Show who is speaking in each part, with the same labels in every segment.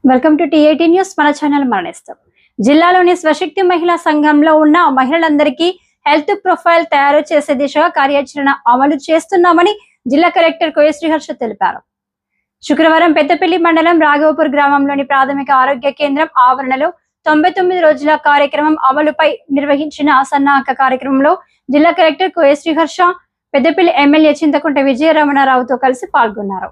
Speaker 1: Welcome to టీ18 news. మన channel మరణిస్తాం. జిల్లాలోని స్వశక్తి మహిళా సంఘంలో ఉన్న మహిళలందరికీ హెల్త్ ప్రొఫైల్ తయారు చేసే దిశగా కార్యాచరణ అమలు చేస్తున్నామని జిల్లా కలెక్టర్ కోయశ్రీహర్ష తెలిపారు. శుక్రవారం పెద్దపల్లి మండలం రాఘవపూర్ గ్రామంలోని ప్రాథమిక ఆరోగ్య కేంద్రం ఆవరణలో 99 రోజుల కార్యక్రమం అమలుపై నిర్వహించిన సన్నాహక కార్యక్రమంలో జిల్లా కలెక్టర్ కోయశ్రీహర్ష పెద్దపల్లి ఎమ్మెల్యే చింతకుంట విజయరమణారావుతో కలిసి పాల్గొన్నారు.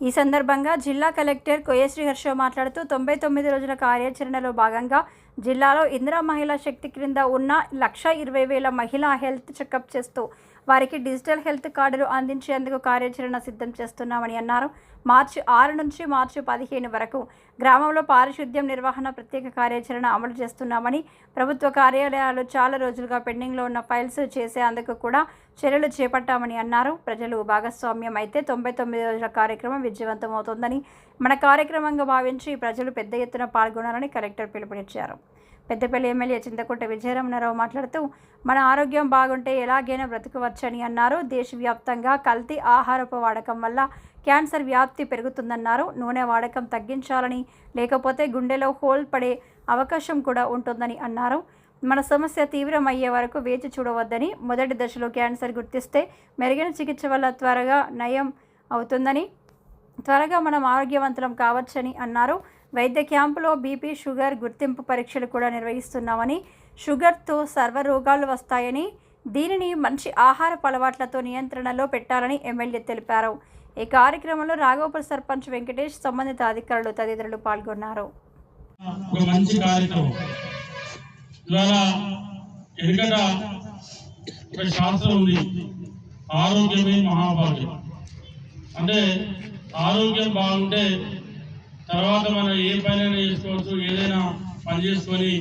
Speaker 1: ఈ సందర్భంగా జిల్లా కలెక్టర్ కోయశ్రీహర్ష మాట్లాడుతూ 99 రోజుల కార్యాచరణలో భాగంగా జిల్లాలో ఇందిరా మహిళా శక్తి క్రింద ఉన్న 1,20,000 మహిళా హెల్త్ చెకప్ చేస్తూ వారికి డిజిటల్ హెల్త్ కార్డులు అందించేందుకు కార్యాచరణ సిద్ధం చేస్తున్నామని అన్నారు. మార్చి 6 నుంచి మార్చి 15 వరకు గ్రామంలో పారిశుద్ధ్యం నిర్వహణ ప్రత్యేక కార్యాచరణ అమలు చేస్తున్నామని, ప్రభుత్వ కార్యాలయాలు చాలా రోజులుగా పెండింగ్లో ఉన్న ఫైల్స్ చేసేందుకు కూడా చర్యలు చేపట్టామని అన్నారు. ప్రజలు భాగస్వామ్యం అయితే 99 రోజుల కార్యక్రమం విజయవంతమవుతుందని, మన కార్యక్రమంగా భావించి ప్రజలు పెద్ద ఎత్తున పాల్గొనాలని కలెక్టర్ పిలుపునిచ్చారు. పెద్దపల్లి ఎమ్మెల్యే చింతకుంట విజయరమణారావు మాట్లాడుతూ మన ఆరోగ్యం బాగుంటే ఎలాగైనా బ్రతకవచ్చని అన్నారు. దేశవ్యాప్తంగా కల్తీ ఆహారపు వాడకం వల్ల క్యాన్సర్ వ్యాప్తి పెరుగుతుందన్నారు. నూనె వాడకం తగ్గించాలని, లేకపోతే గుండెలో హోల్ పడే అవకాశం కూడా ఉంటుందని అన్నారు. మన సమస్య తీవ్రమయ్యే వరకు వేచి చూడవద్దని, మొదటి దశలో క్యాన్సర్ గుర్తిస్తే మెరుగైన చికిత్స వల్ల త్వరగా నయం అవుతుందని, త్వరగా మనం ఆరోగ్యవంతులం కావచ్చని అన్నారు. వైద్య క్యాంపులో బీపీ, షుగర్ గుర్తింపు పరీక్షలు కూడా నిర్వహిస్తున్నామని, షుగర్తో సర్వ రోగాలు వస్తాయని, దీనిని మంచి ఆహారపు అలవాట్లతో నియంత్రణలో పెట్టాలని ఎమ్మెల్యే తెలిపారు. ఈ కార్యక్రమంలో రాఘవపూర్ సర్పంచ్ వెంకటేష్, సంబంధిత అధికారులు తదితరులు పాల్గొన్నారు.
Speaker 2: అంటే ఆరోగ్యం బాగుంటే తర్వాత మనం ఏ పనైనా చేసుకోవచ్చు, ఏదైనా పని చేసుకొని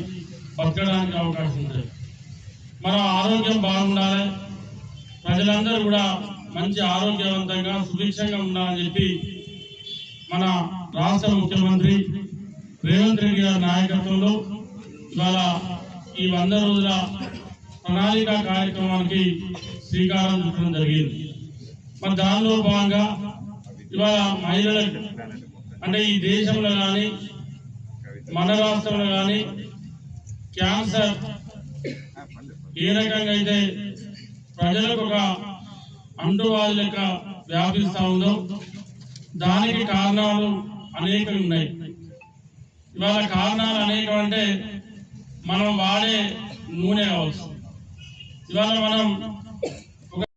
Speaker 2: బతకడానికి అవకాశం ఉంటుంది. మన ఆరోగ్యం బాగుండాలి, ప్రజలందరూ కూడా మంచి ఆరోగ్యవంతంగా సుభిక్షంగా ఉండాలని చెప్పి మన రాష్ట్ర ముఖ్యమంత్రి రేవంత్ రెడ్డి గారి నాయకత్వంలో ఇవాళ ఈ 100 రోజుల ప్రణాళిక కార్యక్రమానికి శ్రీకారం చుట్టడం జరిగింది. మరి దానిలో భాగంగా ఇవాళ మహిళలకు అంటే ఈ దేశంలో కానీ మన రాష్ట్రంలో కానీ క్యాన్సర్ ఏ రకంగా అయితే ప్రజలకు ఒక అంటువ్యాధి లెక్క వ్యాపిస్తూ ఉందో దానికి కారణాలు అనేకం ఉన్నాయి. ఇవాళ కారణాలు అనేకం అంటే మనం వాడే నూనె కావచ్చు. ఇవాళ మనం